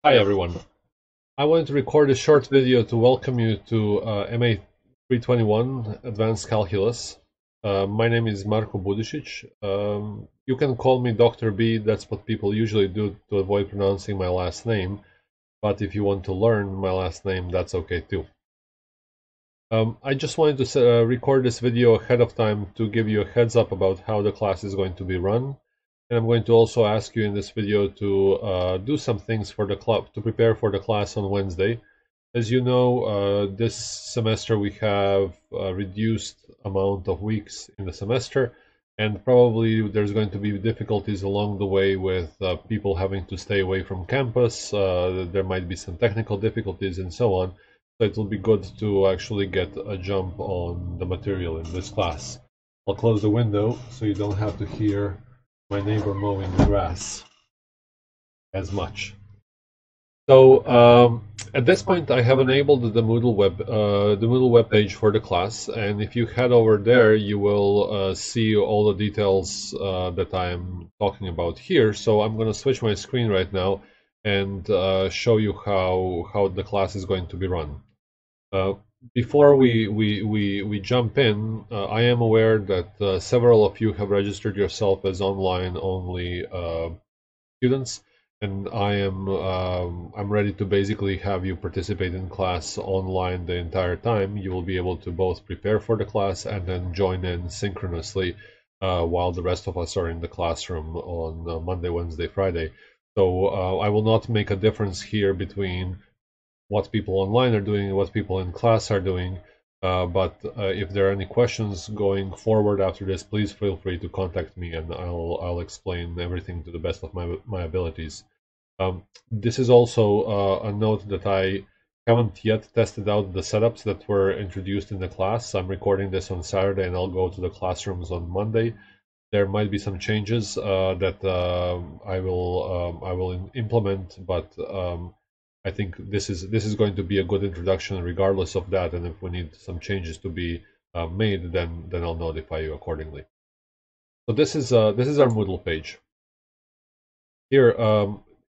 Hi everyone. I wanted to record a short video to welcome you to MA321 Advanced Calculus. My name is Marko Budisic. You can call me Dr. B, that's what people usually do to avoid pronouncing my last name, but if you want to learn my last name, that's okay too. I just wanted to record this video ahead of time to give you a heads up about how the class is going to be run. And I'm going to also ask you in this video to do some things for the club to prepare for the class on Wednesday. As you know, this semester we have a reduced amount of weeks in the semester, and probably there's going to be difficulties along the way with people having to stay away from campus. There might be some technical difficulties and so on. So it will be good to actually get a jump on the material in this class. I'll close the window so you don't have to hear my neighbor mowing the grass as much. So at this point, I have enabled the Moodle web page for the class, and if you head over there, you will see all the details that I'm talking about here. So I'm going to switch my screen right now and show you how the class is going to be run. Before we jump in, I am aware that several of you have registered yourself as online only students, and I'm ready to basically have you participate in class online the entire time. You will be able to both prepare for the class and then join in synchronously while the rest of us are in the classroom on Monday, Wednesday, Friday. So I will not make a difference here between what people online are doing and what people in class are doing. But if there are any questions going forward after this, please feel free to contact me and I'll explain everything to the best of my abilities. This is also a note that I haven't yet tested out the setups that were introduced in the class. I'm recording this on Saturday and I'll go to the classrooms on Monday. There might be some changes that I will implement, but I think this is going to be a good introduction regardless of that, and if we need some changes to be made, then I'll notify you accordingly. So this is our Moodle page. Here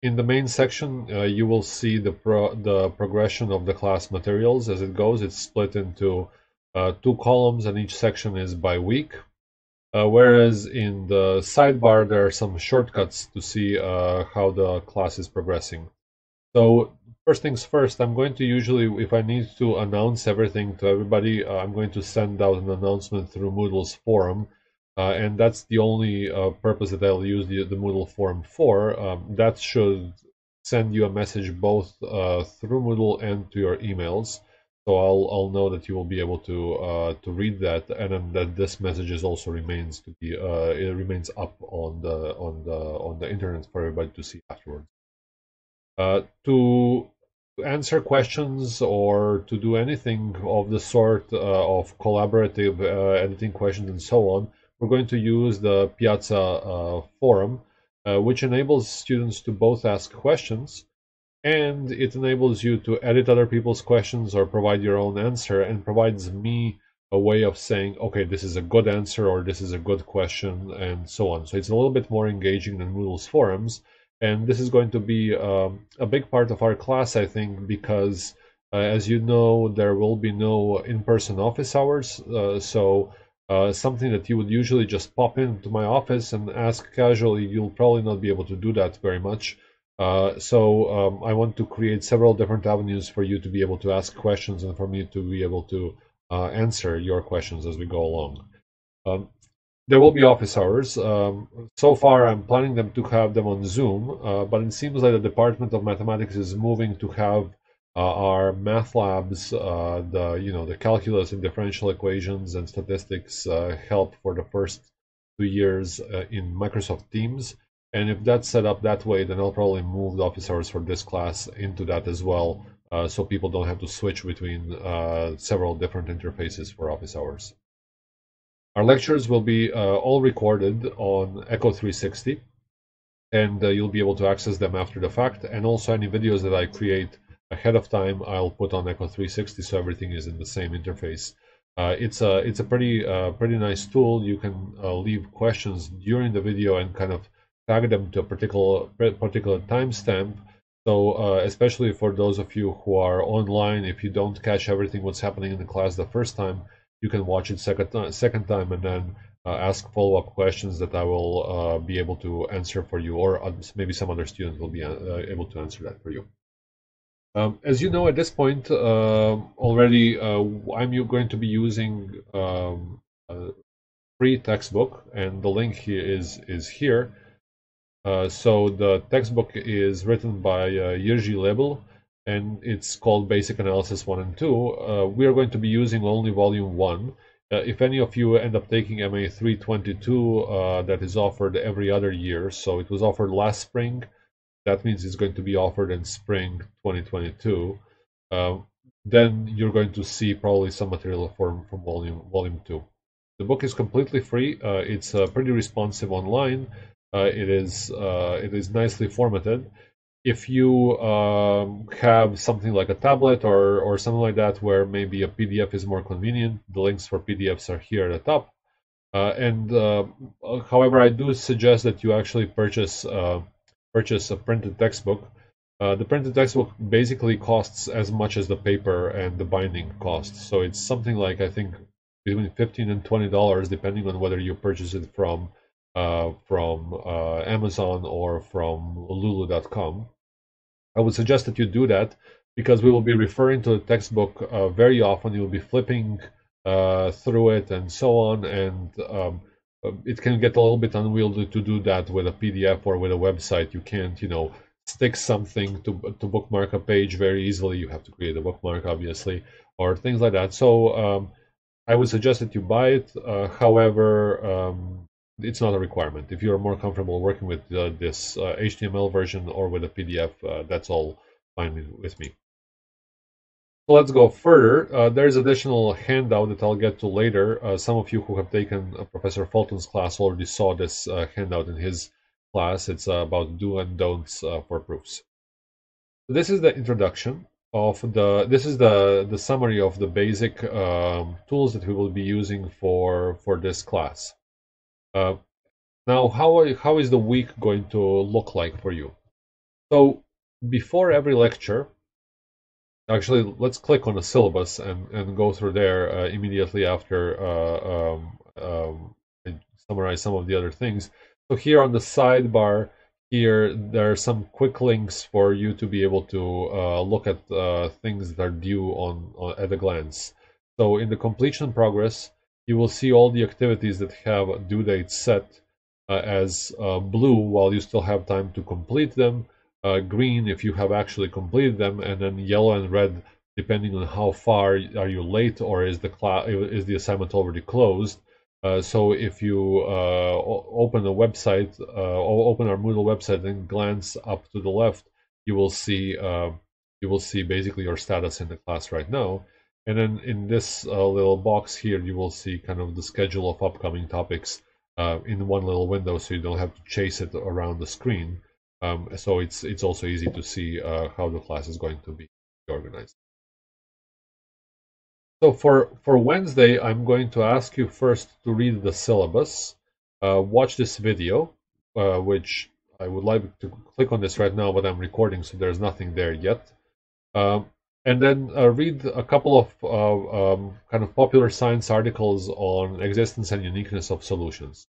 in the main section, you will see the progression of the class materials as it goes. It's split into two columns, and each section is by week. Whereas in the sidebar, there are some shortcuts to see how the class is progressing. So first things first, I'm going to usually, if I need to announce everything to everybody, I'm going to send out an announcement through Moodle's forum. And that's the only purpose that I'll use the Moodle forum for. That should send you a message both through Moodle and to your emails. So I'll know that you will be able to read that, and then that this message also remains to be it remains up on the internet for everybody to see afterwards. To answer questions or to do anything of the sort of collaborative editing questions and so on, we're going to use the Piazza forum, which enables students to both ask questions and it enables you to edit other people's questions or provide your own answer, and provides me a way of saying, okay, this is a good answer or this is a good question, and so on. So it's a little bit more engaging than Moodle's forums. And this is going to be a big part of our class, I think, because as you know, there will be no in-person office hours. So something that you would usually just pop into my office and ask casually, you'll probably not be able to do that very much. So I want to create several different avenues for you to be able to ask questions and for me to be able to answer your questions as we go along. There will be office hours. So far, I'm planning them to have them on Zoom, but it seems like the Department of Mathematics is moving to have our math labs, the calculus and differential equations and statistics help for the first 2 years in Microsoft Teams. And if that's set up that way, then I'll probably move the office hours for this class into that as well, so people don't have to switch between several different interfaces for office hours. Our lectures will be all recorded on Echo 360, and you'll be able to access them after the fact. And also any videos that I create ahead of time, I'll put on Echo 360, so everything is in the same interface. It's a pretty nice tool. You can leave questions during the video and kind of tag them to a particular timestamp, So especially for those of you who are online, if you don't catch everything what's happening in the class the first time, you can watch it second time and then ask follow-up questions that I will be able to answer for you, or maybe some other student will be able to answer that for you. As you know, at this point already, I'm going to be using a free textbook, and the link here is here. So the textbook is written by Jiří Lebel, and it's called Basic Analysis 1 and 2. We are going to be using only Volume 1. If any of you end up taking MA322, that is offered every other year, so it was offered last spring. That means it's going to be offered in spring 2022. Then you're going to see probably some material from volume 2. The book is completely free. It's pretty responsive online. It is nicely formatted. If you have something like a tablet or something like that where maybe a PDF is more convenient, the links for PDFs are here at the top. However, I do suggest that you actually purchase a printed textbook. The printed textbook basically costs as much as the paper and the binding costs. So it's something like, I think, between $15 and $20, depending on whether you purchase it from Amazon or from Lulu.com. I would suggest that you do that because we will be referring to the textbook very often. You'll be flipping through it and so on, and it can get a little bit unwieldy to do that with a PDF or with a website. You can't, stick something to bookmark a page very easily. You have to create a bookmark, obviously, or things like that. So I would suggest that you buy it. However, it's not a requirement. If you're more comfortable working with this HTML version or with a PDF, that's all fine with me. So let's go further. There's additional handout that I'll get to later. Some of you who have taken Professor Fulton's class already saw this handout in his class. It's about do and don'ts for proofs. This is the introduction of this is the summary of the basic tools that we will be using for this class. Now, how is the week going to look like for you? So before every lecture, actually, let's click on the syllabus and go through there immediately after I summarize some of the other things. So here on the sidebar, here there are some quick links for you to be able to look at things that are due at a glance. So in the completion progress, you will see all the activities that have due dates set as blue while you still have time to complete them, green if you have actually completed them, and then yellow and red depending on how far are you late or is the assignment already closed. So if you open a website, open our Moodle website and glance up to the left, you will see basically your status in the class right now. And then in this little box here, you will see kind of the schedule of upcoming topics in one little window, so you don't have to chase it around the screen. So it's also easy to see how the class is going to be organized. So for Wednesday, I'm going to ask you first to read the syllabus, watch this video, which I would like to click on this right now, but I'm recording, so there's nothing there yet. And then read a couple of kind of popular science articles on existence and uniqueness of solutions.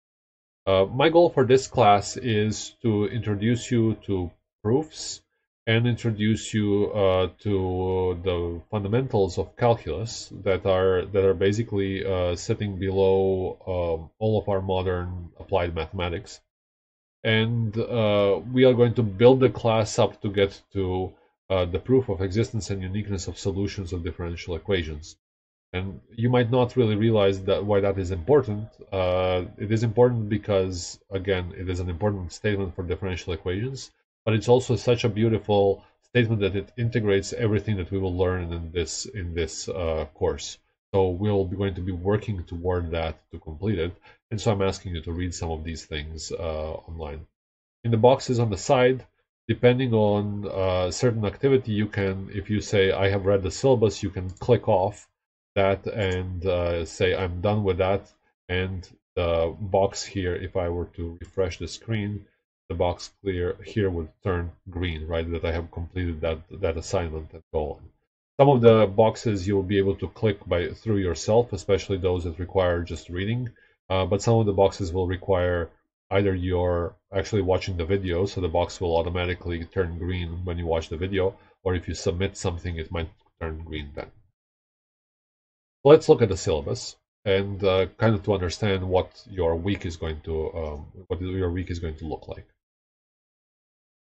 My goal for this class is to introduce you to proofs and introduce you to the fundamentals of calculus that are basically sitting below all of our modern applied mathematics. And we are going to build the class up to get to the proof of existence and uniqueness of solutions of differential equations. And you might not really realize why that is important. It is important because, again, it is an important statement for differential equations, but it's also such a beautiful statement that it integrates everything that we will learn in this course. So we'll be going to be working toward that to complete it. And so I'm asking you to read some of these things online. In the boxes on the side, depending on a certain activity, you can, if you say, I have read the syllabus, you can click off that and say, I'm done with that. And the box here, if I were to refresh the screen, the box clear here would turn green, right? That I have completed that assignment and go on. Some of the boxes you'll be able to click through yourself, especially those that require just reading. But some of the boxes will require either you're actually watching the video, so the box will automatically turn green when you watch the video, or if you submit something, it might turn green then. Let's look at the syllabus and kind of to understand what your week is going to look like.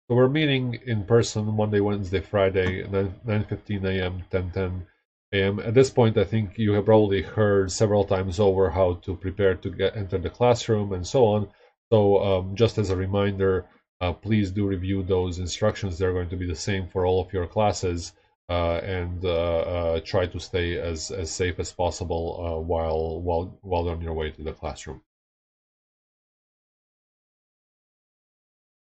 So we're meeting in person Monday, Wednesday, Friday, 9:15 a.m., 10:10 a.m. At this point, I think you have probably heard several times over how to prepare to enter the classroom and so on. So just as a reminder, please do review those instructions. They're going to be the same for all of your classes. And try to stay as safe as possible while on your way to the classroom.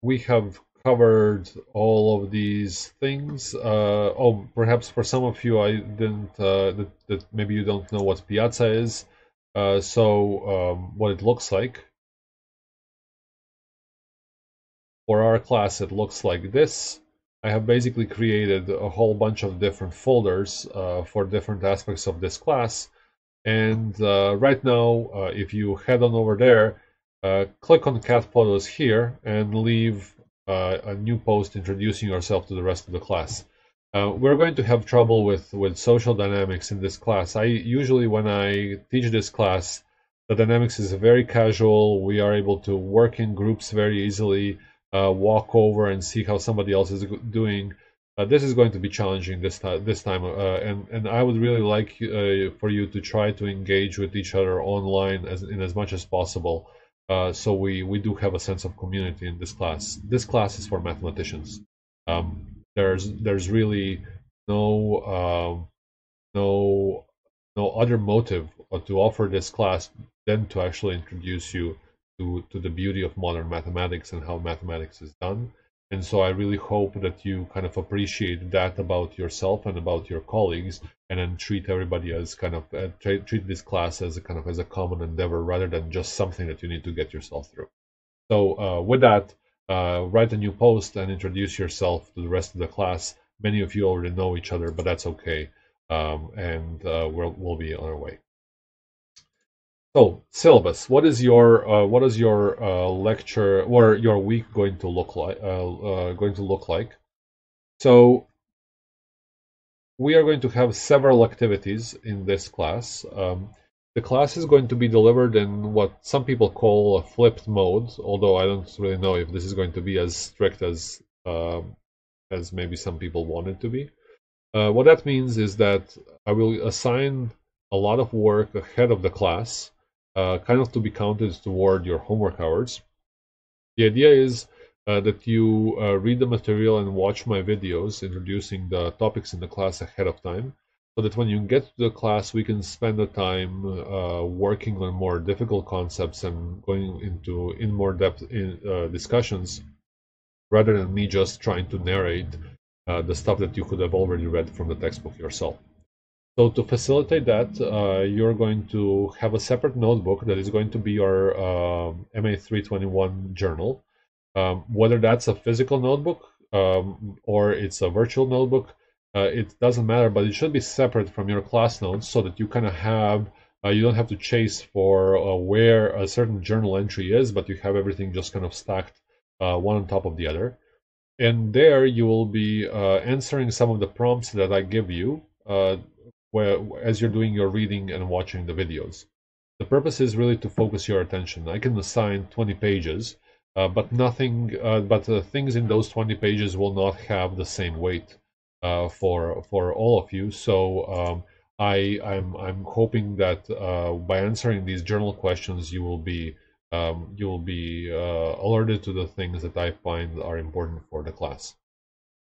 We have covered all of these things. Oh, perhaps for some of you, I didn't. That maybe you don't know what Piazza is. What it looks like for our class, it looks like this. I have basically created a whole bunch of different folders for different aspects of this class. And right now, if you head on over there, click on cat photos here and leave a new post introducing yourself to the rest of the class. We're going to have trouble with social dynamics in this class. Usually when I teach this class, the dynamics is very casual. We are able to work in groups very easily, walk over and see how somebody else is doing. This is going to be challenging this time, and I would really like for you to try to engage with each other online as much as possible. So we do have a sense of community in this class. This class is for mathematicians. There's really no no no other motive to offer this class than to actually introduce you to the beauty of modern mathematics and how mathematics is done. And so I really hope that you kind of appreciate that about yourself and about your colleagues, and then treat everybody as kind of treat this class as a kind of as a common endeavor rather than just something that you need to get yourself through. So with that, write a new post and introduce yourself to the rest of the class. Many of you already know each other, but that's okay, and we'll be on our way. So syllabus. What is your lecture or your week going to look like? So we are going to have several activities in this class. The class is going to be delivered in what some people call a flipped mode, although I don't really know if this is going to be as strict as maybe some people want it to be. What that means is that I will assign a lot of work ahead of the class, kind of to be counted toward your homework hours. The idea is that you read the material and watch my videos introducing the topics in the class ahead of time, so that when you get to the class, we can spend the time working on more difficult concepts and going into more depth discussions, rather than me just trying to narrate the stuff that you could have already read from the textbook yourself. So to facilitate that, you're going to have a separate notebook that is going to be your MA321 journal. Whether that's a physical notebook or it's a virtual notebook, it doesn't matter, but it should be separate from your class notes so that you kind of have, you don't have to chase for where a certain journal entry is, but you have everything just kind of stacked one on top of the other. And there you will be answering some of the prompts that I give you as you're doing your reading and watching the videos. The purpose is really to focus your attention. I can assign 20 pages, but things in those 20 pages will not have the same weight for all of you. So I'm hoping that by answering these journal questions, you will be alerted to the things that I find are important for the class.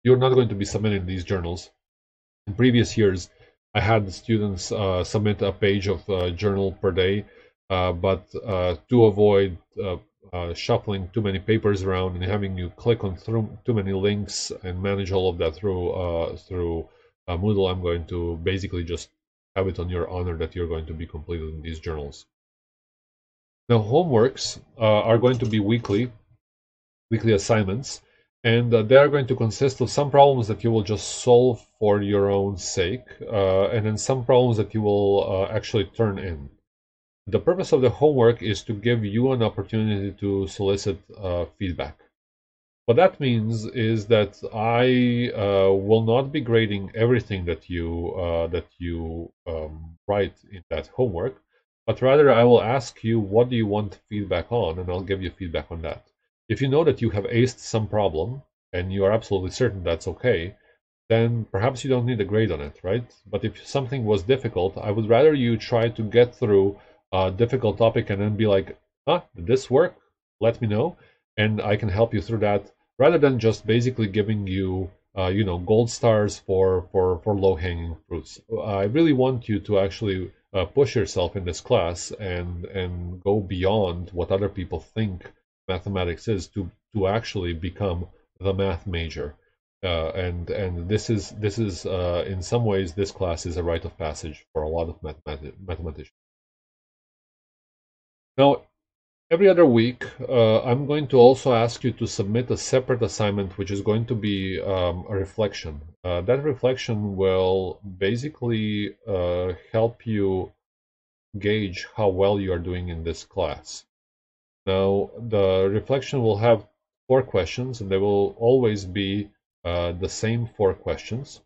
You're not going to be submitting these journals. In previous years, I had the students submit a page of journal per day, but to avoid shuffling too many papers around and having you click on too many links and manage all of that through Moodle, I'm going to basically just have it on your honor that you're going to be completing these journals. Now, homeworks are going to be weekly. weekly assignments, and they are going to consist of some problems that you will just solve for your own sake, and then some problems that you will actually turn in. The purpose of the homework is to give you an opportunity to solicit feedback. What that means is that I will not be grading everything that you write in that homework, but rather I will ask you what do you want feedback on, and I'll give you feedback on that. If you know that you have aced some problem and you are absolutely certain that's okay, then perhaps you don't need a grade on it, right? But if something was difficult, I would rather you try to get through a difficult topic and then be like, did this work? Let me know, and I can help you through that, rather than just basically giving you, gold stars for low-hanging fruits. I really want you to actually push yourself in this class and go beyond what other people think mathematics is to actually become the math major. And this is in some ways this class is a rite of passage for a lot of mathematicians. Now, every other week, I'm going to also ask you to submit a separate assignment, which is going to be a reflection. That reflection will basically help you gauge how well you are doing in this class. Now, the reflection will have 4 questions, and they will always be the same 4 questions.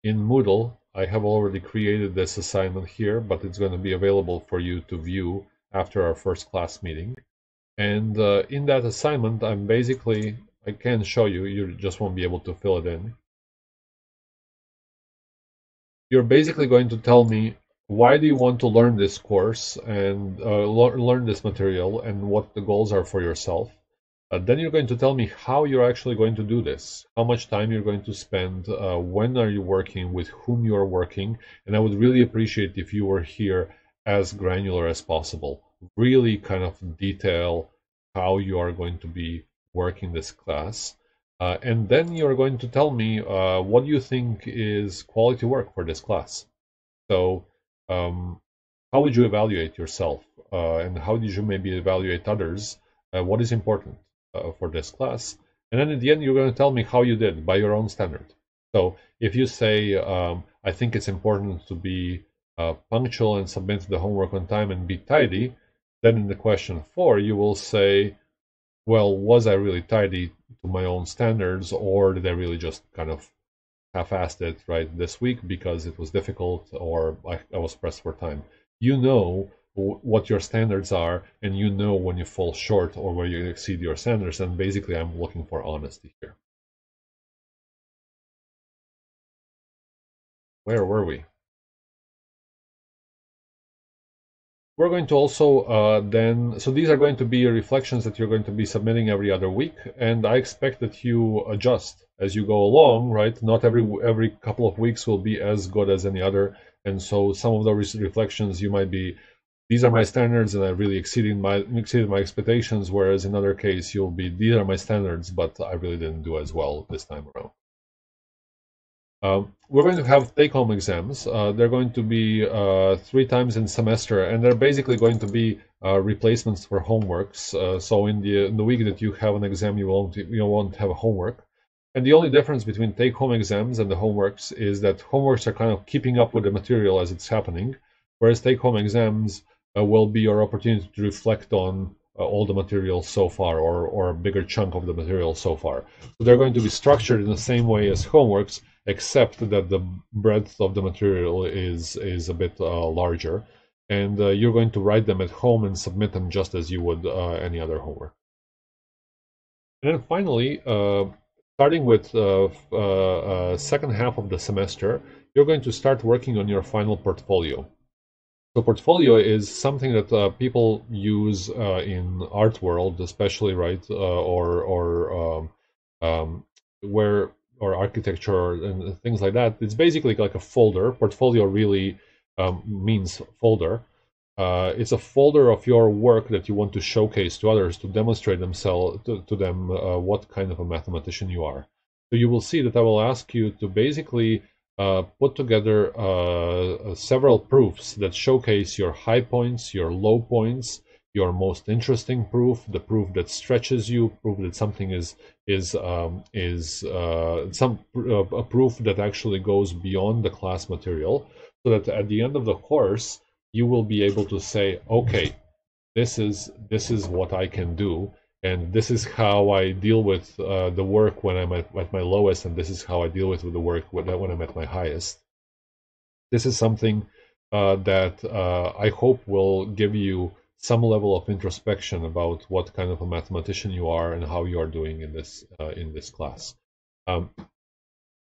In Moodle, I have already created this assignment here, but it's going to be available for you to view after our first class meeting. And in that assignment, I can show you, you just won't be able to fill it in. You're basically going to tell me, why do you want to learn this course and learn this material, and what the goals are for yourself. Then you're going to tell me how you're actually going to do this, how much time you're going to spend, when are you working, with whom you are working, and I would really appreciate if you were here as granular as possible. Really kind of detail how you are going to be working this class. And then you're going to tell me what you think is quality work for this class. So how would you evaluate yourself, and how did you maybe evaluate others? What is important for this class? And then at the end, you're going to tell me how you did by your own standard. So if you say, I think it's important to be punctual and submit the homework on time and be tidy, then in the question 4, you will say, well, was I really tidy to my own standards, or did I really just kind of half-assed it right this week because it was difficult, or I was pressed for time? You know what your standards are, and you know when you fall short or where you exceed your standards, and basically I'm looking for honesty here. Where were we? We're going to also so these are going to be reflections that you're going to be submitting every other week, and I expect that you adjust as you go along, right? Not every couple of weeks will be as good as any other, and so some of those reflections you might be, these are my standards and I really exceeded my expectations, whereas in other case you'll be, these are my standards, but I really didn't do as well this time around. We're going to have take-home exams. They're going to be 3 times in semester, and they're basically going to be replacements for homeworks. So in the week that you have an exam, you won't have a homework. And the only difference between take-home exams and the homeworks is that homeworks are kind of keeping up with the material as it's happening, whereas take-home exams will be your opportunity to reflect on all the material so far, or a bigger chunk of the material so far. So they're going to be structured in the same way as homeworks, except that the breadth of the material is a bit larger, and you're going to write them at home and submit them just as you would any other homework. And then finally, starting with second half of the semester, you're going to start working on your final portfolio. So portfolio is something that people use in art world, especially, right, where, or architecture and things like that. It's basically like a folder. Portfolio really means folder. It's a folder of your work that you want to showcase to others, to demonstrate to them what kind of a mathematician you are. So you will see that I will ask you to basically put together several proofs that showcase your high points, your low points, your most interesting proof, the proof that stretches you, proof that something is a proof that actually goes beyond the class material, so that at the end of the course you will be able to say, okay, this is what I can do, and this is how I deal with the work when I'm at my lowest, and this is how I deal with the work when I'm at my highest. This is something that I hope will give you some level of introspection about what kind of a mathematician you are and how you are doing in this class. Um,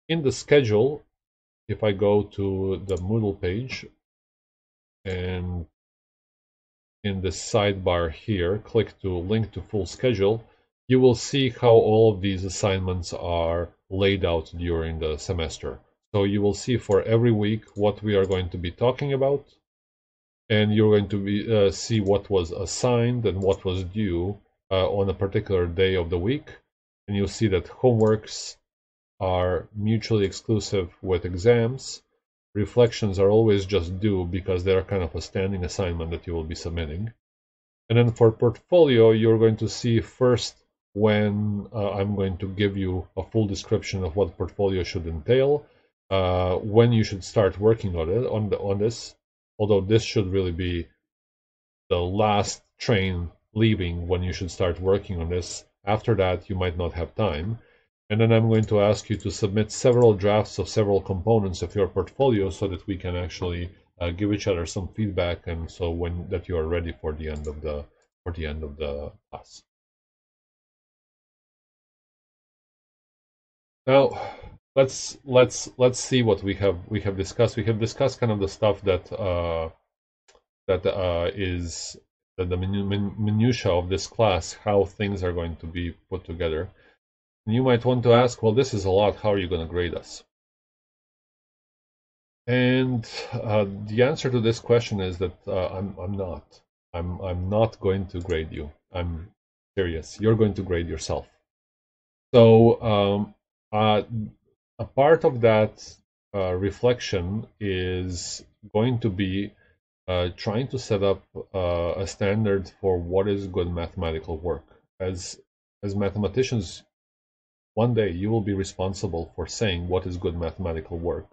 in the schedule, if I go to the Moodle page and in the sidebar here, click to link to full schedule, you will see how all of these assignments are laid out during the semester. So you will see for every week what we are going to be talking about, and you're going to see what was assigned and what was due on a particular day of the week. And you'll see that homeworks are mutually exclusive with exams. Reflections are always just due because they're kind of a standing assignment that you will be submitting. And then for portfolio, you're going to see first when I'm going to give you a full description of what portfolio should entail, when you should start working on it on this. Although this should really be the last train leaving when you should start working on this. After that, you might not have time. And then I'm going to ask you to submit several drafts of several components of your portfolio so that we can actually give each other some feedback, and so when that you are ready for the end of the class. Now, let's see what we have discussed. We have discussed kind of the stuff that is the minutia of this class, how things are going to be put together. And you might want to ask, well, this is a lot. How are you going to grade us? And the answer to this question is that I'm not. I'm not going to grade you. I'm serious. You're going to grade yourself. So a part of that reflection is going to be trying to set up a standard for what is good mathematical work. As mathematicians, one day you will be responsible for saying what is good mathematical work,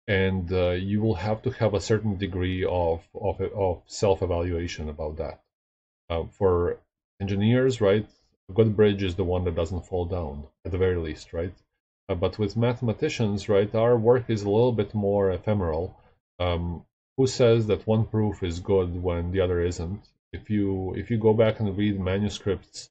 and you will have to have a certain degree of self-evaluation about that. For engineers, right, a good bridge is the one that doesn't fall down, at the very least, right? But with mathematicians, right, our work is a little bit more ephemeral. Who says that one proof is good when the other isn't? If you go back and read manuscripts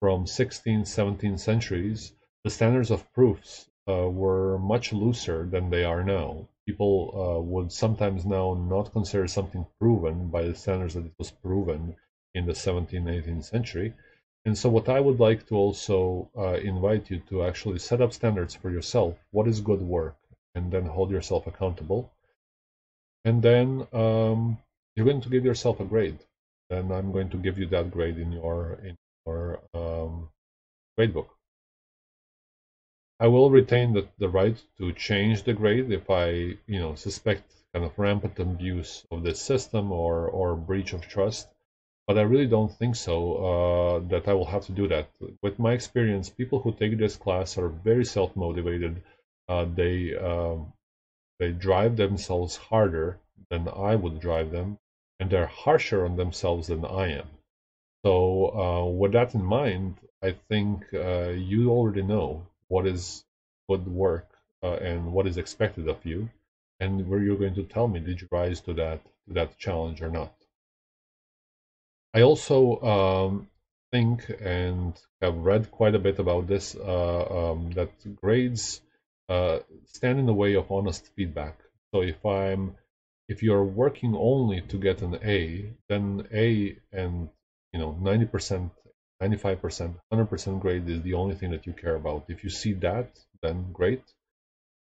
from 16th, 17th centuries, the standards of proofs were much looser than they are now. People would sometimes now not consider something proven by the standards that it was proven in the 17th, 18th century. And so what I would like to also invite you to actually set up standards for yourself. What is good work? And then hold yourself accountable. And then you're going to give yourself a grade. And I'm going to give you that grade in your gradebook. I will retain the right to change the grade if I, suspect kind of rampant abuse of this system or breach of trust. But I really don't think so, that I will have to do that. With my experience, people who take this class are very self-motivated. They drive themselves harder than I would drive them, and they're harsher on themselves than I am. So with that in mind, I think you already know what is good work and what is expected of you, and where you're going to tell me, did you rise to that challenge or not? I also think and have read quite a bit about this, that grades stand in the way of honest feedback. So if you're working only to get an A, then A and 90%, 95%, 100% grade is the only thing that you care about. If you see that, then great,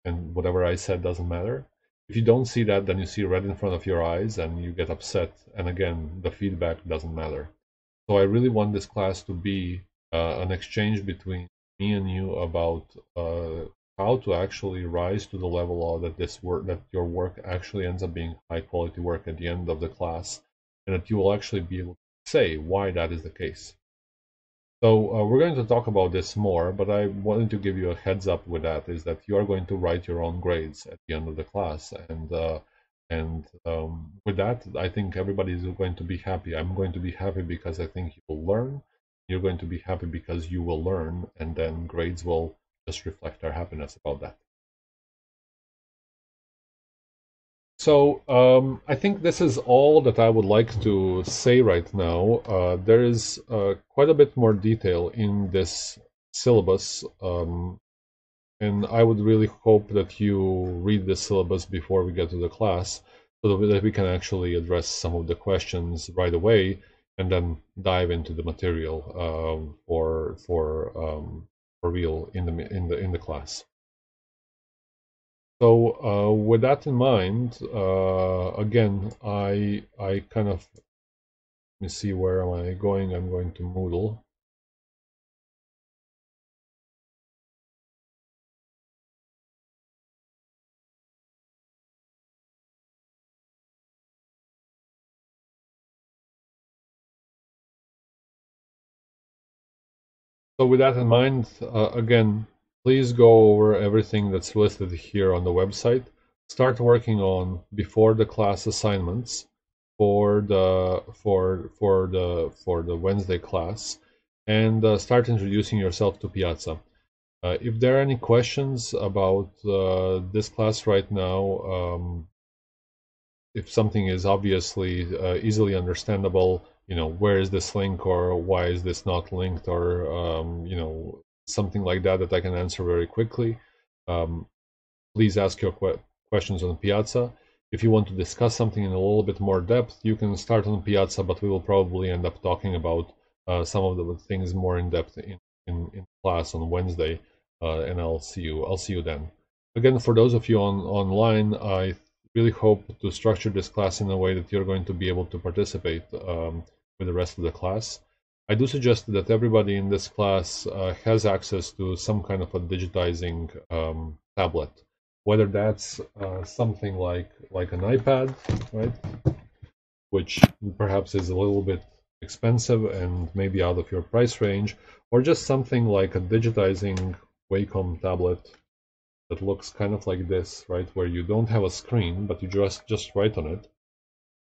and whatever I said doesn't matter. If you don't see that, then you see red in front of your eyes and you get upset. And again, the feedback doesn't matter. So I really want this class to be an exchange between me and you about how to actually rise to the level of that your work actually ends up being high quality work at the end of the class, and that you will actually be able to say why that is the case. So we're going to talk about this more, but I wanted to give you a heads up with that, is that you are going to write your own grades at the end of the class. And with that, I think everybody is going to be happy. I'm going to be happy because I think you will learn. You're going to be happy because you will learn, and then grades will just reflect our happiness about that. So I think this is all that I would like to say right now. There is quite a bit more detail in this syllabus, and I would really hope that you read the syllabus before we get to the class, so that we can actually address some of the questions right away, and then dive into the material for real in the class. So with that in mind, again, I kind of, let me see, where am I going? I'm going to Moodle. So with that in mind, again, please go over everything that's listed here on the website. Start working on before the class assignments for the Wednesday class, and start introducing yourself to Piazza. If there are any questions about this class right now, if something is obviously easily understandable, where is this link, or why is this not linked, or something like that that I can answer very quickly, um, please ask your questions on Piazza. If you want to discuss something in a little bit more depth, you can start on Piazza, but we will probably end up talking about some of the things more in depth in class on Wednesday, and I'll see you then. Again, for those of you online, I really hope to structure this class in a way that you're going to be able to participate with the rest of the class. I do suggest that everybody in this class has access to some kind of a digitizing tablet, whether that's something like an iPad, right, which perhaps is a little bit expensive and maybe out of your price range, or just something like a digitizing Wacom tablet that looks kind of like this, right, where you don't have a screen, but you just write on it.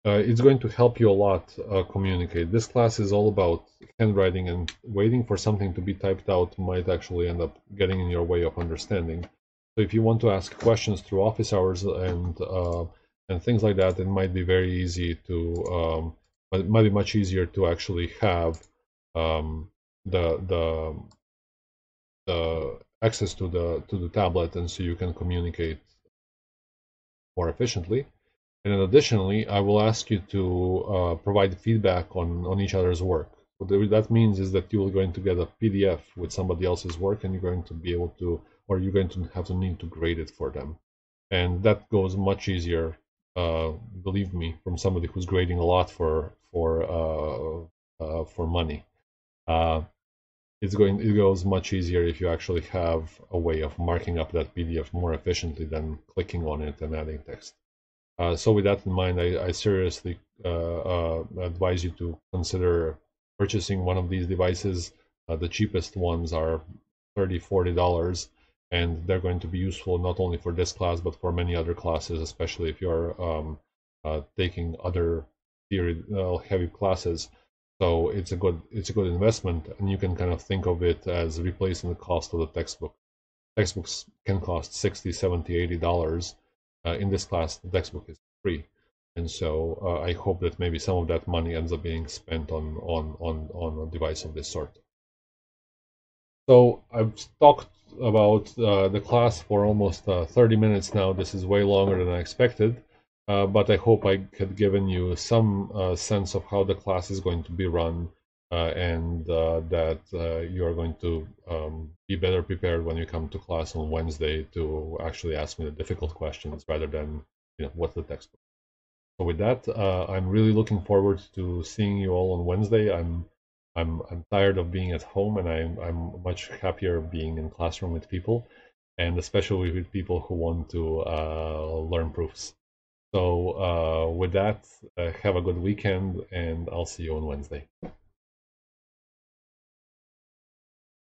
It's going to help you a lot communicate. This class is all about handwriting, and waiting for something to be typed out might actually end up getting in your way of understanding. So if you want to ask questions through office hours and things like that, it might be very easy to, but it might be much easier to actually have um, the access to the tablet, and so you can communicate more efficiently. And then additionally, I will ask you to provide feedback on each other's work. What that means is that you're going to get a PDF with somebody else's work, and you're going to be able to, or you're going to have to need to grade it for them. And that goes much easier, believe me, from somebody who's grading a lot for money. It goes much easier if you actually have a way of marking up that PDF more efficiently than clicking on it and adding text. So with that in mind, I seriously advise you to consider purchasing one of these devices. The cheapest ones are $30–40, and they're going to be useful not only for this class but for many other classes, especially if you're taking other theory heavy classes. So it's a good investment, and you can kind of think of it as replacing the cost of the textbook. Textbooks can cost $60, $70, $80. In this class, the textbook is free, and so I hope that maybe some of that money ends up being spent on a device of this sort. So I've talked about the class for almost 30 minutes now. This is way longer than I expected, but I hope I had given you some sense of how the class is going to be run, and that you are going to be better prepared when you come to class on Wednesday to actually ask me the difficult questions rather than, what's the textbook. So with that, I'm really looking forward to seeing you all on Wednesday. I'm tired of being at home, and I'm much happier being in classroom with people, and especially with people who want to learn proofs. So with that, have a good weekend, and I'll see you on Wednesday.